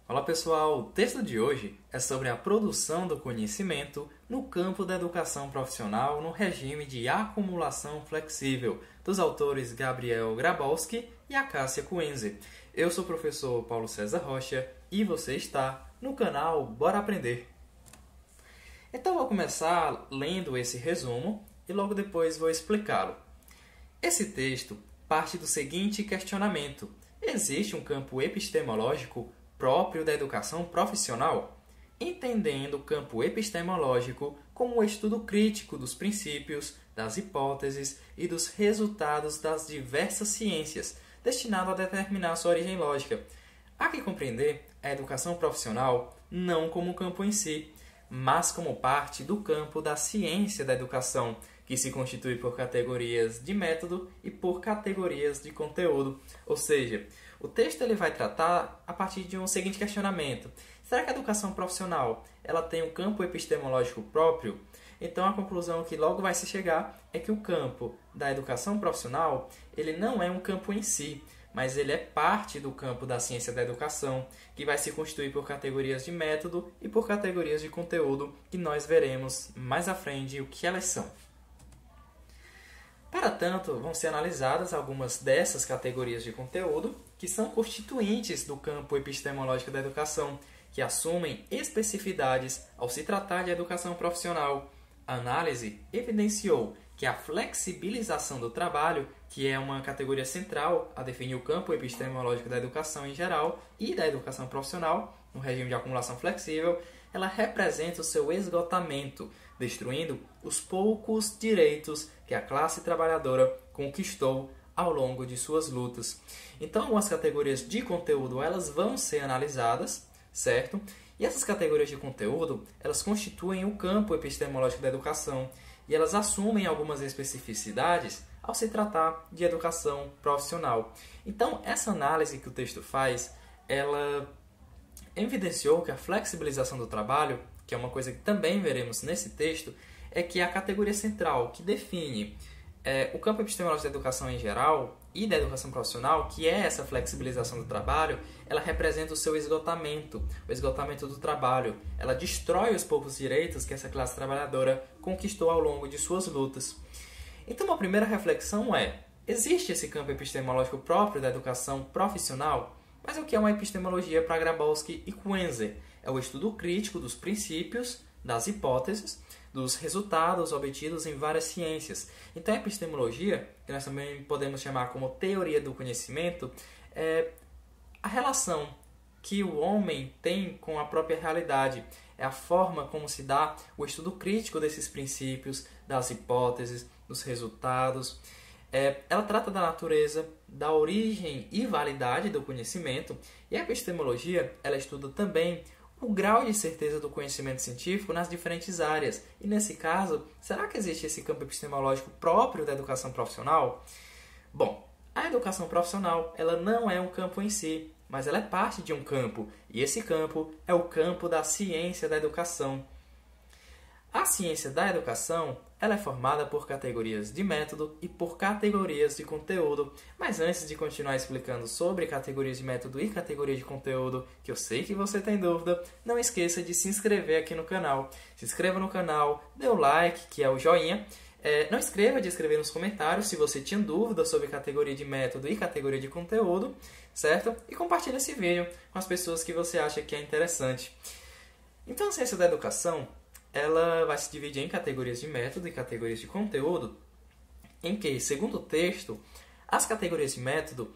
Olá pessoal, o texto de hoje é sobre a produção do conhecimento no campo da educação profissional no regime de acumulação flexível, dos autores Gabriel Grabowski e Acácia Coenze. Eu sou o professor Paulo César Rocha e você está no canal Bora Aprender. Então vou começar lendo esse resumo e logo depois vou explicá-lo. Esse texto parte do seguinte questionamento: existe um campo epistemológico próprio da educação profissional? Entendendo o campo epistemológico como o estudo crítico dos princípios, das hipóteses e dos resultados das diversas ciências, destinado a determinar sua origem lógica. Há que compreender a educação profissional não como um campo em si, mas como parte do campo da ciência da educação, que se constitui por categorias de método e por categorias de conteúdo. Ou seja, o texto ele vai tratar a partir de um seguinte questionamento: será que a educação profissional ela tem um campo epistemológico próprio? Então a conclusão que logo vai se chegar é que o campo da educação profissional ele não é um campo em si, mas ele é parte do campo da ciência da educação, que vai se constituir por categorias de método e por categorias de conteúdo, que nós veremos mais à frente o que elas são. Para tanto, vão ser analisadas algumas dessas categorias de conteúdo, que são constituintes do campo epistemológico da educação, que assumem especificidades ao se tratar de educação profissional. A análise evidenciou que a flexibilização do trabalho, que é uma categoria central a definir o campo epistemológico da educação em geral e da educação profissional, no regime de acumulação flexível, ela representa o seu esgotamento, destruindo os poucos direitos que a classe trabalhadora conquistou ao longo de suas lutas. Então, algumas categorias de conteúdo elas vão ser analisadas, certo? E essas categorias de conteúdo elas constituem o campo epistemológico da educação e elas assumem algumas especificidades ao se tratar de educação profissional. Então, essa análise que o texto faz, ela evidenciou que a flexibilização do trabalho, que é uma coisa que também veremos nesse texto, é que a categoria central que define o campo epistemológico da educação em geral e da educação profissional, que é essa flexibilização do trabalho, ela representa o seu esgotamento, o esgotamento do trabalho. Ela destrói os poucos direitos que essa classe trabalhadora conquistou ao longo de suas lutas. Então, a primeira reflexão é: existe esse campo epistemológico próprio da educação profissional? Mas o que é uma epistemologia para Grabowski e Coenze? É o estudo crítico dos princípios, das hipóteses, dos resultados obtidos em várias ciências. Então, a epistemologia, que nós também podemos chamar como teoria do conhecimento, é a relação que o homem tem com a própria realidade. É a forma como se dá o estudo crítico desses princípios, das hipóteses, dos resultados. Ela trata da natureza, da origem e validade do conhecimento, e a epistemologia ela estuda também o grau de certeza do conhecimento científico nas diferentes áreas. E nesse caso, será que existe esse campo epistemológico próprio da educação profissional? Bom, a educação profissional ela não é um campo em si, mas ela é parte de um campo, e esse campo é o campo da ciência da educação. A ciência da educação ela é formada por categorias de método e por categorias de conteúdo. Mas antes de continuar explicando sobre categorias de método e categorias de conteúdo, que eu sei que você tem dúvida, não esqueça de se inscrever aqui no canal. Se inscreva no canal, dê o like, que é o joinha. Não esqueça de escrever nos comentários se você tinha dúvida sobre categoria de método e categoria de conteúdo, certo? E compartilhe esse vídeo com as pessoas que você acha que é interessante. Então, a ciência da educação ela vai se dividir em categorias de método e categorias de conteúdo, em que, segundo o texto, as categorias de método,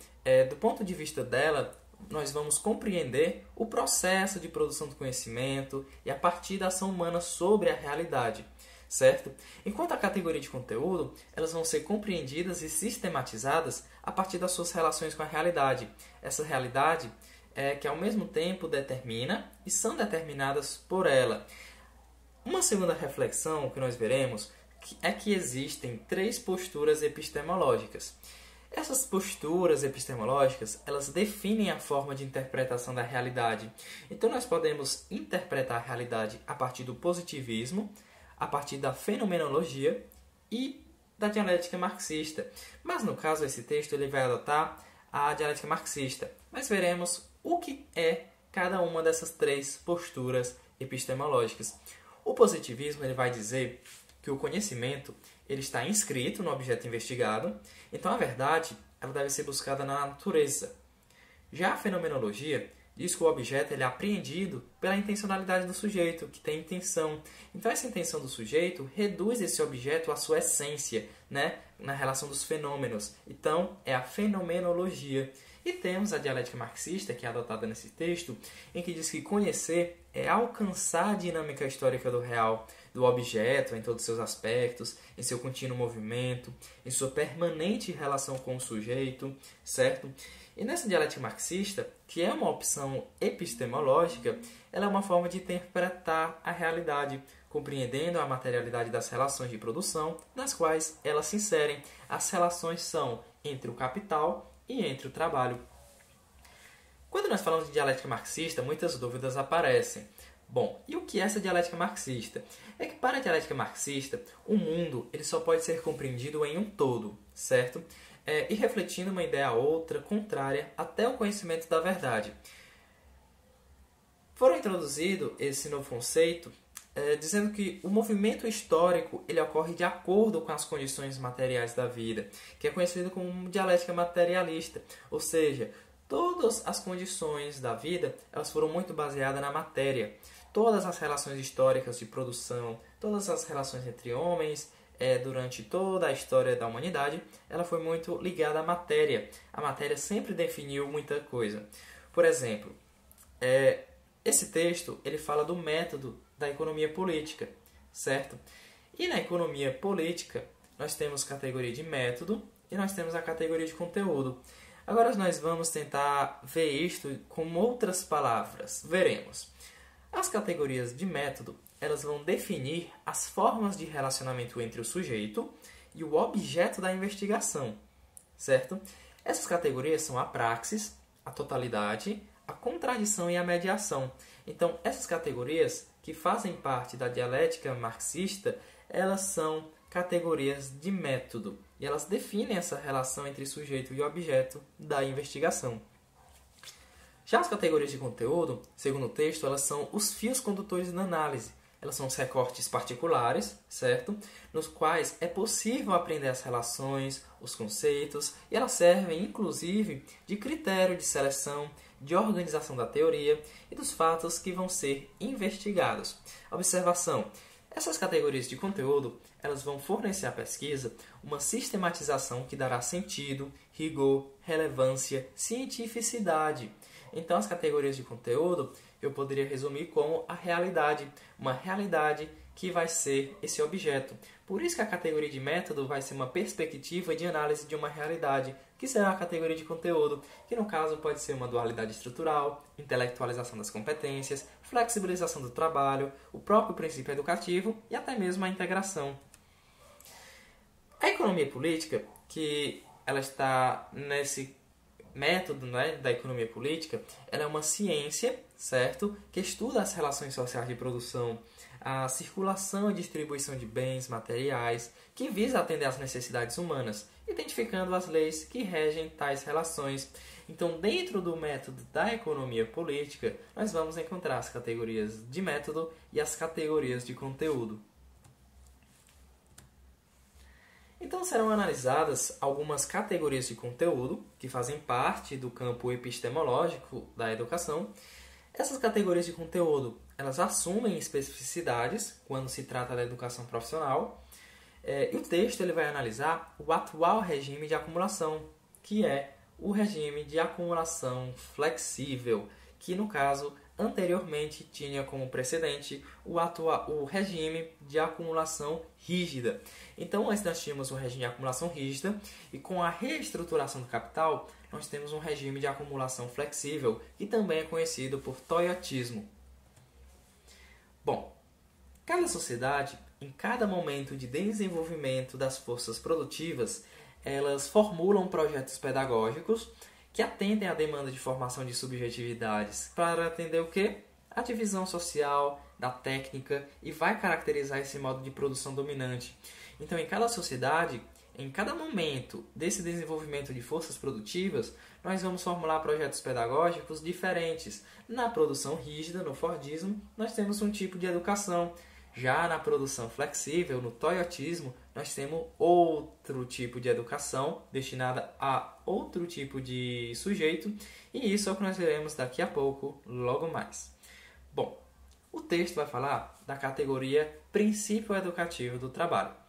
do ponto de vista dela, nós vamos compreender o processo de produção do conhecimento e a partir da ação humana sobre a realidade, certo? Enquanto a categoria de conteúdo, elas vão ser compreendidas e sistematizadas a partir das suas relações com a realidade. Essa realidade que, ao mesmo tempo, determina e são determinadas por ela. Uma segunda reflexão que nós veremos é que existem três posturas epistemológicas. Essas posturas epistemológicas, elas definem a forma de interpretação da realidade. Então, nós podemos interpretar a realidade a partir do positivismo, a partir da fenomenologia e da dialética marxista. Mas, no caso, esse texto ele vai adotar a dialética marxista. Mas veremos o que é cada uma dessas três posturas epistemológicas. O positivismo ele vai dizer que o conhecimento ele está inscrito no objeto investigado, então a verdade ela deve ser buscada na natureza. Já a fenomenologia diz que o objeto ele é apreendido pela intencionalidade do sujeito, que tem intenção. Então essa intenção do sujeito reduz esse objeto à sua essência, né, na relação dos fenômenos. Então é a fenomenologia. E temos a dialética marxista, que é adotada nesse texto, em que diz que conhecer é alcançar a dinâmica histórica do real, do objeto em todos os seus aspectos, em seu contínuo movimento, em sua permanente relação com o sujeito, certo? E nessa dialética marxista, que é uma opção epistemológica, ela é uma forma de interpretar a realidade, compreendendo a materialidade das relações de produção, nas quais elas se inserem. As relações são entre o capital e entre o trabalho. Quando nós falamos de dialética marxista, muitas dúvidas aparecem. Bom, e o que é essa dialética marxista? É que para a dialética marxista, o mundo ele só pode ser compreendido em um todo, certo? E refletindo uma ideia a outra, contrária, até o conhecimento da verdade. Foram introduzido esse novo conceito dizendo que o movimento histórico ele ocorre de acordo com as condições materiais da vida, que é conhecido como dialética materialista, ou seja, todas as condições da vida elas foram muito baseadas na matéria. Todas as relações históricas de produção, todas as relações entre homens, durante toda a história da humanidade, ela foi muito ligada à matéria. A matéria sempre definiu muita coisa. Por exemplo, esse texto ele fala do método da economia política, certo? E na economia política, nós temos categoria de método e nós temos a categoria de conteúdo. Agora nós vamos tentar ver isto com outras palavras. Veremos. As categorias de método elas vão definir as formas de relacionamento entre o sujeito e o objeto da investigação, certo? Essas categorias são a praxis, a totalidade, a contradição e a mediação. Então, essas categorias que fazem parte da dialética marxista, elas são categorias de método e elas definem essa relação entre sujeito e objeto da investigação. Já as categorias de conteúdo, segundo o texto, elas são os fios condutores da análise. Elas são os recortes particulares, certo? Nos quais é possível aprender as relações, os conceitos, e elas servem, inclusive, de critério de seleção, de organização da teoria e dos fatos que vão ser investigados. Observação. Essas categorias de conteúdo elas vão fornecer à pesquisa uma sistematização que dará sentido, rigor, relevância, cientificidade. Então, as categorias de conteúdo eu poderia resumir como a realidade, uma realidade que vai ser esse objeto. Por isso que a categoria de método vai ser uma perspectiva de análise de uma realidade, que será a categoria de conteúdo, que no caso pode ser uma dualidade estrutural, intelectualização das competências, flexibilização do trabalho, o próprio princípio educativo e até mesmo a integração. A economia política, que ela está nesse método, né, da economia política, ela é uma ciência, certo, que estuda as relações sociais de produção, a circulação e distribuição de bens materiais, que visa atender às necessidades humanas, identificando as leis que regem tais relações. Então, dentro do método da economia política, nós vamos encontrar as categorias de método e as categorias de conteúdo. Então, serão analisadas algumas categorias de conteúdo que fazem parte do campo epistemológico da educação. Essas categorias de conteúdo, elas assumem especificidades quando se trata da educação profissional. E o texto ele vai analisar o atual regime de acumulação, que é o regime de acumulação flexível, que no caso anteriormente tinha como precedente o regime de acumulação rígida. Então, antes nós tínhamos um regime de acumulação rígida e com a reestruturação do capital, nós temos um regime de acumulação flexível, que também é conhecido por toyotismo. Bom, cada sociedade, em cada momento de desenvolvimento das forças produtivas, elas formulam projetos pedagógicos que atendem à demanda de formação de subjetividades para atender o quê? A divisão social, da técnica e vai caracterizar esse modo de produção dominante. Então, em cada sociedade, em cada momento desse desenvolvimento de forças produtivas, nós vamos formular projetos pedagógicos diferentes. Na produção rígida, no Fordismo, nós temos um tipo de educação. Já na produção flexível, no Toyotismo, nós temos outro tipo de educação destinada a outro tipo de sujeito, e isso é o que nós veremos daqui a pouco, logo mais. Bom, o texto vai falar da categoria Princípio Educativo do Trabalho.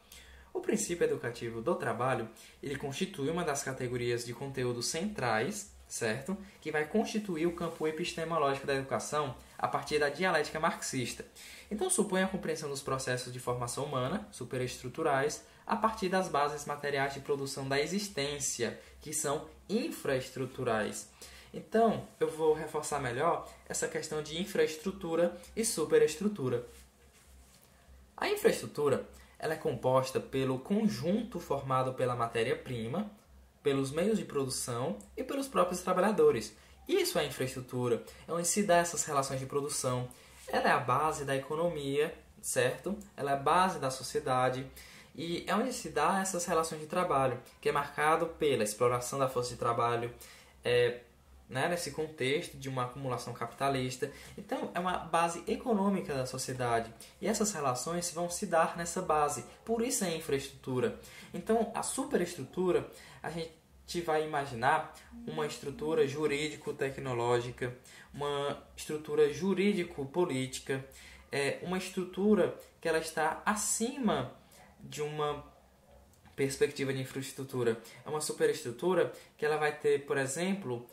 O princípio educativo do trabalho, ele constitui uma das categorias de conteúdos centrais, certo? Que vai constituir o campo epistemológico da educação a partir da dialética marxista. Então, supõe a compreensão dos processos de formação humana, superestruturais, a partir das bases materiais de produção da existência, que são infraestruturais. Então, eu vou reforçar melhor essa questão de infraestrutura e superestrutura. A infraestrutura ela é composta pelo conjunto formado pela matéria-prima, pelos meios de produção e pelos próprios trabalhadores. Isso é infraestrutura, é onde se dá essas relações de produção. Ela é a base da economia, certo? Ela é a base da sociedade e é onde se dá essas relações de trabalho, que é marcado pela exploração da força de trabalho, nesse contexto de uma acumulação capitalista. Então, é uma base econômica da sociedade. E essas relações vão se dar nessa base. Por isso é infraestrutura. Então, a superestrutura, a gente vai imaginar uma estrutura jurídico-tecnológica, uma estrutura jurídico-política, uma estrutura que ela está acima de uma perspectiva de infraestrutura. É uma superestrutura que ela vai ter, por exemplo,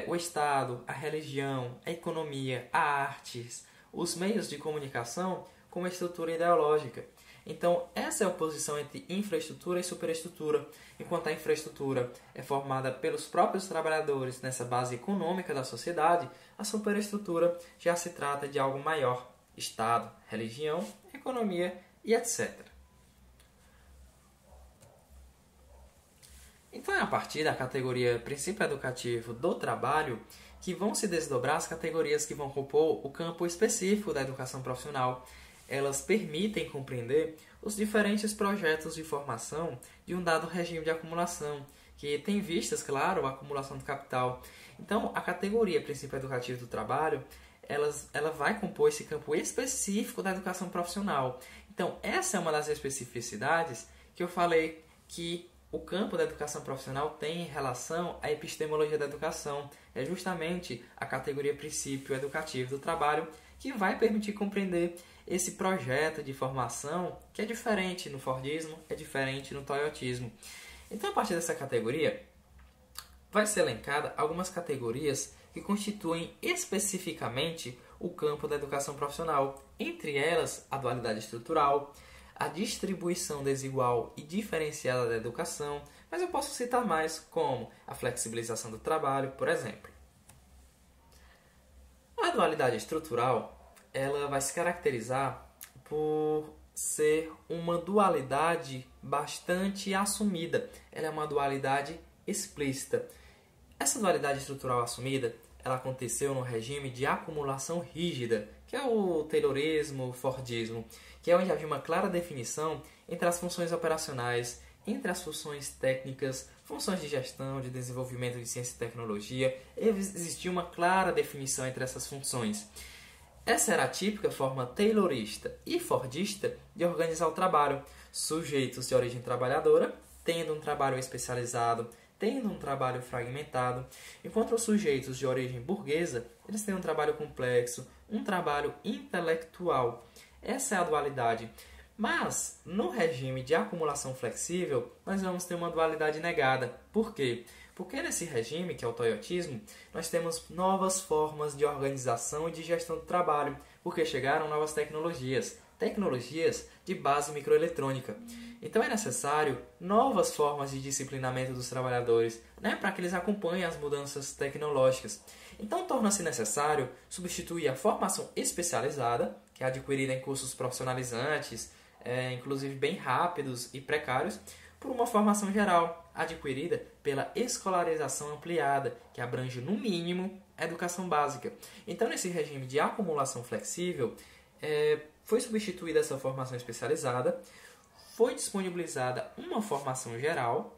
o Estado, a religião, a economia, as artes, os meios de comunicação como estrutura ideológica. Então, essa é a oposição entre infraestrutura e superestrutura. Enquanto a infraestrutura é formada pelos próprios trabalhadores nessa base econômica da sociedade, a superestrutura já se trata de algo maior: Estado, religião, economia e etc. Então é a partir da categoria Princípio Educativo do Trabalho que vão se desdobrar as categorias que vão compor o campo específico da educação profissional. Elas permitem compreender os diferentes projetos de formação de um dado regime de acumulação, que tem vistas, claro, a acumulação do capital. Então, a categoria Princípio Educativo do Trabalho, ela vai compor esse campo específico da educação profissional. Então, essa é uma das especificidades que eu falei que o campo da educação profissional tem em relação à epistemologia da educação. É justamente a categoria Princípio Educativo do Trabalho que vai permitir compreender esse projeto de formação que é diferente no Fordismo, é diferente no Toyotismo. Então, a partir dessa categoria, vai ser elencada algumas categorias que constituem especificamente o campo da educação profissional. Entre elas, a dualidade estrutural, a distribuição desigual e diferenciada da educação, mas eu posso citar mais, como a flexibilização do trabalho, por exemplo. A dualidade estrutural, ela vai se caracterizar por ser uma dualidade bastante assumida. Ela é uma dualidade explícita. Essa dualidade estrutural assumida, ela aconteceu no regime de acumulação rígida, que é o Taylorismo, o Fordismo, que é onde havia uma clara definição entre as funções operacionais, entre as funções técnicas, funções de gestão, de desenvolvimento de ciência e tecnologia. Existia uma clara definição entre essas funções. Essa era a típica forma taylorista e fordista de organizar o trabalho. Sujeitos de origem trabalhadora, tendo um trabalho especializado, tendo um trabalho fragmentado, enquanto os sujeitos de origem burguesa, eles têm um trabalho complexo, um trabalho intelectual. Essa é a dualidade. Mas, no regime de acumulação flexível, nós vamos ter uma dualidade negada. Por quê? Porque nesse regime, que é o toyotismo, nós temos novas formas de organização e de gestão do trabalho, porque chegaram novas tecnologias de base microeletrônica. Então é necessário novas formas de disciplinamento dos trabalhadores, para que eles acompanhem as mudanças tecnológicas. Então torna-se necessário substituir a formação especializada, que é adquirida em cursos profissionalizantes, inclusive bem rápidos e precários, por uma formação geral, adquirida pela escolarização ampliada, que abrange, no mínimo, a educação básica. Então, nesse regime de acumulação flexível, foi substituída essa formação especializada, foi disponibilizada uma formação geral,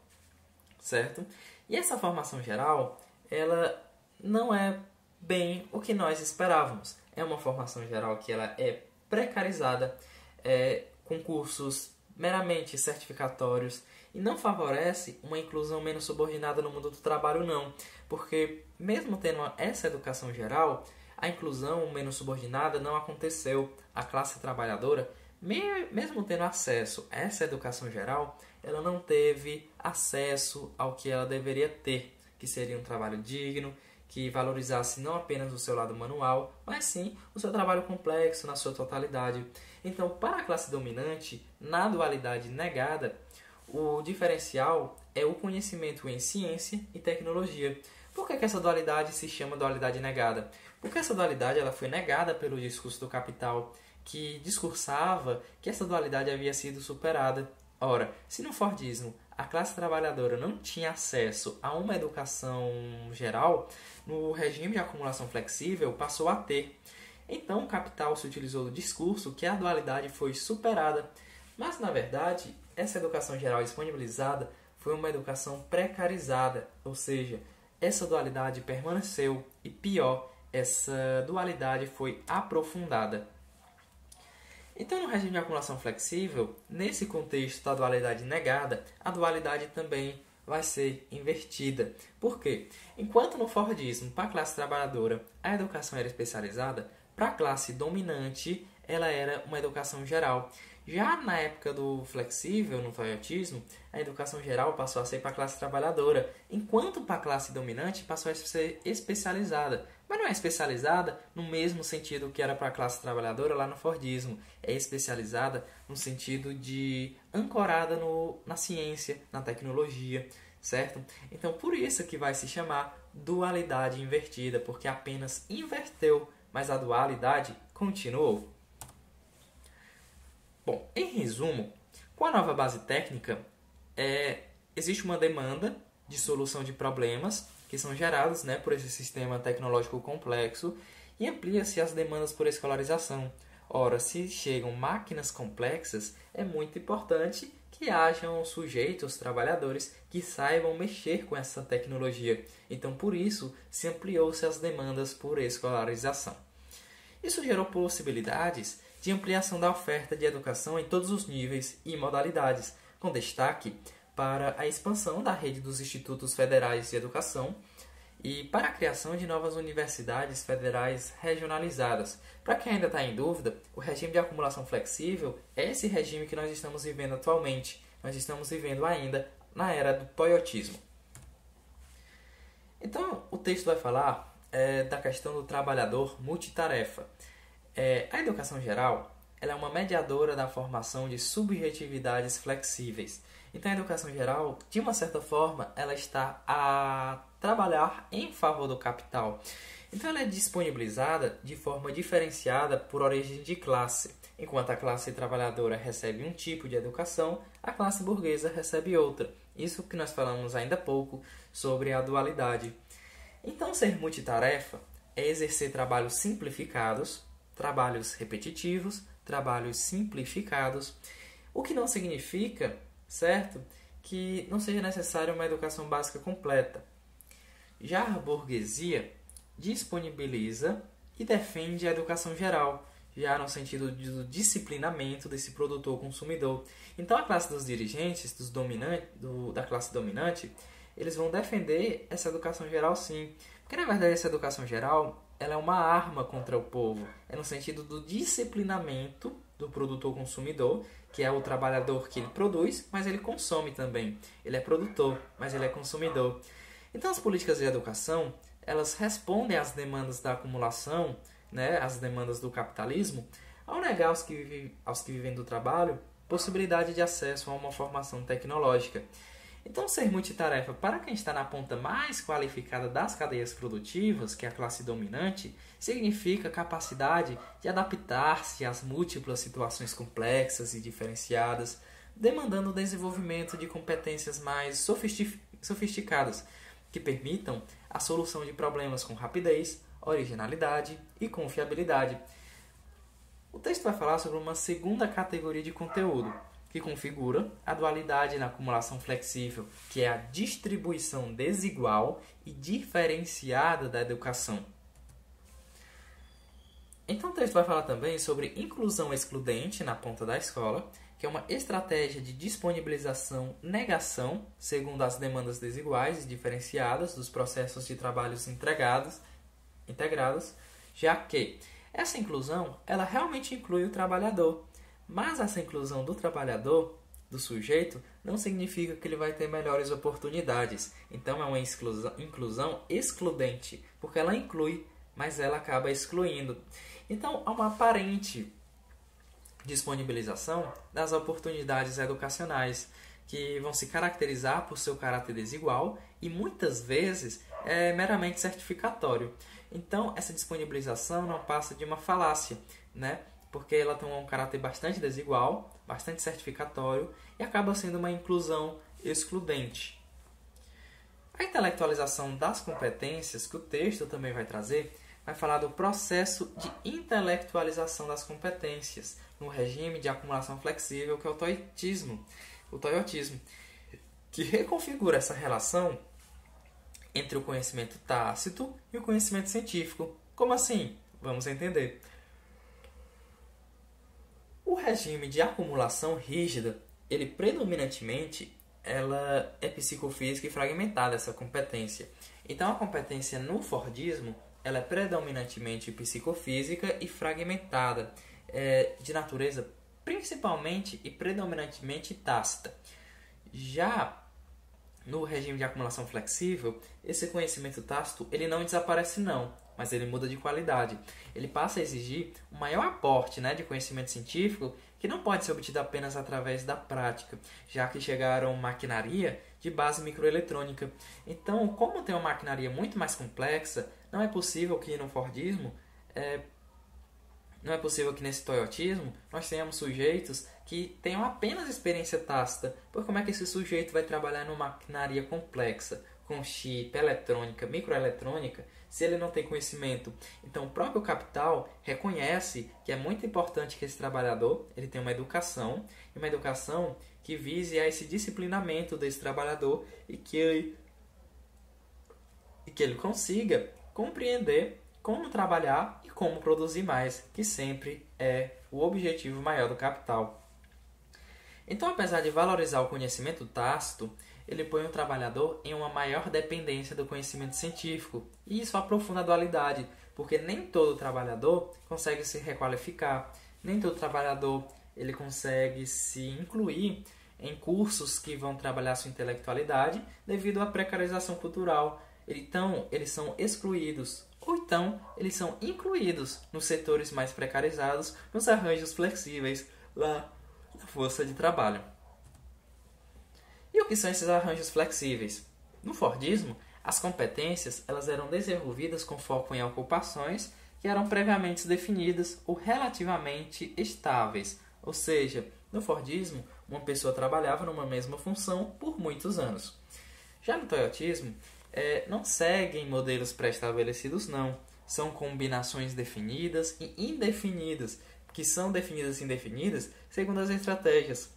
certo? E essa formação geral, ela não é bem o que nós esperávamos. É uma formação geral que ela é precarizada, com cursos meramente certificatórios e não favorece uma inclusão menos subordinada no mundo do trabalho, não. Porque mesmo tendo essa educação geral, a inclusão menos subordinada não aconteceu. A classe trabalhadora, mesmo tendo acesso a essa educação geral, ela não teve acesso ao que ela deveria ter, que seria um trabalho digno, que valorizasse não apenas o seu lado manual, mas sim o seu trabalho complexo na sua totalidade. Então, para a classe dominante, na dualidade negada, o diferencial é o conhecimento em ciência e tecnologia. Por que essa dualidade se chama dualidade negada? Porque essa dualidade ela foi negada pelo discurso do capital, que discursava que essa dualidade havia sido superada. Ora, se no Fordismo a classe trabalhadora não tinha acesso a uma educação geral, no regime de acumulação flexível passou a ter. Então o capital se utilizou do discurso que a dualidade foi superada. Mas, na verdade, essa educação geral disponibilizada foi uma educação precarizada, ou seja, essa dualidade permaneceu e, pior, essa dualidade foi aprofundada. Então, no regime de acumulação flexível, nesse contexto da dualidade negada, a dualidade também vai ser invertida. Por quê? Enquanto no Fordismo, para a classe trabalhadora, a educação era especializada, para a classe dominante, ela era uma educação geral. Já na época do flexível, no toyotismo, a educação geral passou a ser para a classe trabalhadora, enquanto para a classe dominante passou a ser especializada. Mas não é especializada no mesmo sentido que era para a classe trabalhadora lá no Fordismo. É especializada no sentido de ancorada na ciência, na tecnologia, certo? Então, por isso que vai se chamar dualidade invertida, porque apenas inverteu, mas a dualidade continuou. Bom, em resumo, com a nova base técnica, existe uma demanda de solução de problemas que são gerados por esse sistema tecnológico complexo e amplia-se as demandas por escolarização. Ora, se chegam máquinas complexas, é muito importante que hajam sujeitos, trabalhadores, que saibam mexer com essa tecnologia. Então, por isso, se ampliou-se as demandas por escolarização. Isso gerou possibilidades de ampliação da oferta de educação em todos os níveis e modalidades, com destaque para a expansão da rede dos institutos federais de educação e para a criação de novas universidades federais regionalizadas. Para quem ainda está em dúvida, o regime de acumulação flexível é esse regime que nós estamos vivendo atualmente. Nós estamos vivendo ainda na era do toyotismo. Então, o texto vai falar da questão do trabalhador multitarefa. A educação geral ela é uma mediadora da formação de subjetividades flexíveis. Então, a educação geral, de uma certa forma, ela está a trabalhar em favor do capital. Então, ela é disponibilizada de forma diferenciada por origem de classe. Enquanto a classe trabalhadora recebe um tipo de educação, a classe burguesa recebe outra. Isso que nós falamos ainda há pouco sobre a dualidade. Então, ser multitarefa é exercer trabalhos simplificados, trabalhos repetitivos, trabalhos simplificados, o que não significa, certo, que não seja necessária uma educação básica completa. Já a burguesia disponibiliza e defende a educação geral, já no sentido do disciplinamento desse produtor-consumidor. Então, a classe dos dirigentes, da classe dominante, eles vão defender essa educação geral sim. Porque, na verdade, essa educação geral ela é uma arma contra o povo. É no sentido do disciplinamento do produtor-consumidor, que é o trabalhador que ele produz, mas ele consome também. Ele é produtor, mas ele é consumidor. Então, as políticas de educação, elas respondem às demandas da acumulação, às demandas do capitalismo, ao negar aos que vivem do trabalho possibilidade de acesso a uma formação tecnológica. Então, ser multitarefa para quem está na ponta mais qualificada das cadeias produtivas, que é a classe dominante, significa capacidade de adaptar-se às múltiplas situações complexas e diferenciadas, demandando o desenvolvimento de competências mais sofisticadas, que permitam a solução de problemas com rapidez, originalidade e confiabilidade. O texto vai falar sobre uma segunda categoria de conteúdo, que configura a dualidade na acumulação flexível, que é a distribuição desigual e diferenciada da educação. Então o texto vai falar também sobre inclusão excludente na ponta da escola, que é uma estratégia de disponibilização negação, segundo as demandas desiguais e diferenciadas dos processos de trabalhos integrados, já que essa inclusão ela realmente inclui o trabalhador, mas essa inclusão do trabalhador, do sujeito, não significa que ele vai ter melhores oportunidades. Então é uma inclusão excludente, porque ela inclui, mas ela acaba excluindo. Então há uma aparente disponibilização das oportunidades educacionais, que vão se caracterizar por seu caráter desigual e muitas vezes é meramente certificatório. Então, essa disponibilização não passa de uma falácia, né? Porque ela tem um caráter bastante desigual, bastante certificatório e acaba sendo uma inclusão excludente. A intelectualização das competências, que o texto também vai trazer, vai falar do processo de intelectualização das competências no regime de acumulação flexível, que é o toyotismo, que reconfigura essa relação entre o conhecimento tácito e o conhecimento científico. Como assim? Vamos entender. O regime de acumulação rígida, ele predominantemente ela é psicofísica e fragmentada, essa competência. Então, a competência no Fordismo ela é predominantemente psicofísica e fragmentada, de natureza principalmente e predominantemente tácita. Já no regime de acumulação flexível, esse conhecimento tácito ele não desaparece não, mas ele muda de qualidade. Ele passa a exigir um maior aporte, de conhecimento científico que não pode ser obtido apenas através da prática, já que chegaram maquinaria de base microeletrônica. Então, como tem uma maquinaria muito mais complexa, não é possível que no Fordismo, não é possível que nesse toyotismo nós tenhamos sujeitos que tenham apenas experiência tácita. Por como é que esse sujeito vai trabalhar numa maquinaria complexa, com chip, eletrônica, microeletrônica, se ele não tem conhecimento? Então, o próprio capital reconhece que é muito importante que esse trabalhador ele tenha uma educação que vise a esse disciplinamento desse trabalhador e que ele consiga compreender como trabalhar e como produzir mais, que sempre é o objetivo maior do capital. Então, apesar de valorizar o conhecimento tácito, ele põe o trabalhador em uma maior dependência do conhecimento científico. E isso aprofunda a dualidade, porque nem todo trabalhador consegue se requalificar, nem todo trabalhador ele consegue se incluir em cursos que vão trabalhar sua intelectualidade devido à precarização cultural. Então, eles são excluídos, ou então eles são incluídos nos setores mais precarizados, nos arranjos flexíveis lá na força de trabalho. E o que são esses arranjos flexíveis? No Fordismo, as competências elas eram desenvolvidas com foco em ocupações que eram previamente definidas ou relativamente estáveis. Ou seja, no Fordismo, uma pessoa trabalhava numa mesma função por muitos anos. Já no toyotismo, não seguem modelos pré-estabelecidos, não. São combinações definidas e indefinidas, que são definidas e indefinidas segundo as estratégias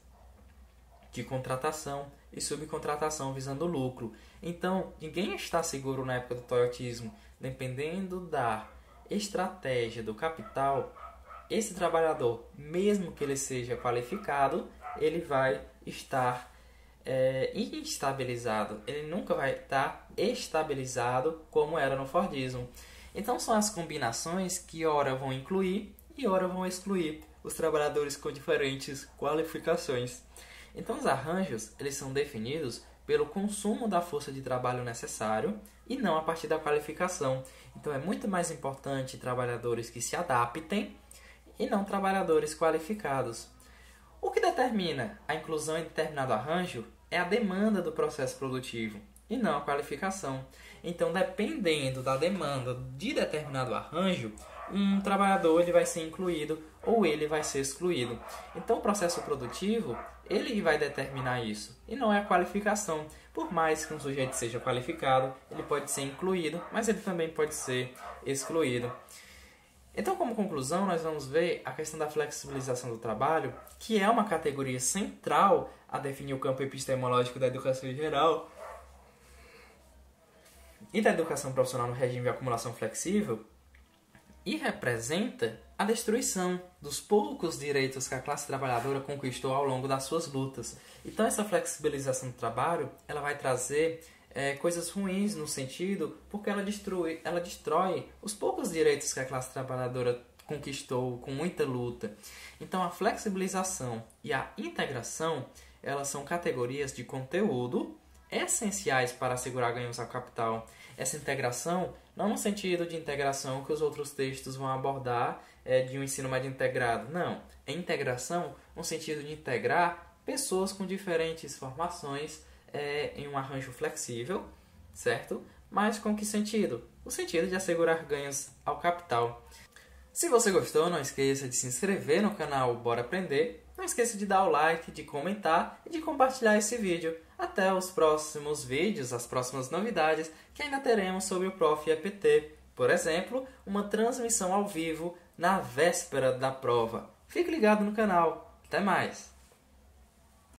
de contratação e subcontratação visando lucro. Então, ninguém está seguro na época do toyotismo. Dependendo da estratégia do capital, esse trabalhador, mesmo que ele seja qualificado, ele vai estar instabilizado. Ele nunca vai estar estabilizado como era no Fordismo. Então, são as combinações que ora vão incluir e ora vão excluir os trabalhadores com diferentes qualificações. Então, os arranjos eles são definidos pelo consumo da força de trabalho necessário e não a partir da qualificação. Então, é muito mais importante trabalhadores que se adaptem e não trabalhadores qualificados. O que determina a inclusão em determinado arranjo é a demanda do processo produtivo e não a qualificação. Então, dependendo da demanda de determinado arranjo, um trabalhador ele vai ser incluído ou ele vai ser excluído. Então, o processo produtivo ele vai determinar isso e não é a qualificação. Por mais que um sujeito seja qualificado, ele pode ser incluído, mas ele também pode ser excluído. Então, como conclusão, nós vamos ver a questão da flexibilização do trabalho, que é uma categoria central a definir o campo epistemológico da educação em geral e da educação profissional no regime de acumulação flexível, e representa a destruição dos poucos direitos que a classe trabalhadora conquistou ao longo das suas lutas. Então, essa flexibilização do trabalho ela vai trazer coisas ruins no sentido porque ela destrói os poucos direitos que a classe trabalhadora conquistou com muita luta. Então, a flexibilização e a integração elas são categorias de conteúdo essenciais para assegurar ganhos ao capital. Essa integração, não no sentido de integração que os outros textos vão abordar de um ensino médio integrado. Não, é integração no sentido de integrar pessoas com diferentes formações em um arranjo flexível, certo? Mas com que sentido? O sentido de assegurar ganhos ao capital. Se você gostou, não esqueça de se inscrever no canal Bora Aprender. Não esqueça de dar o like, de comentar e de compartilhar esse vídeo. Até os próximos vídeos, as próximas novidades que ainda teremos sobre o Prof. EPT. Por exemplo, uma transmissão ao vivo na véspera da prova. Fique ligado no canal. Até mais!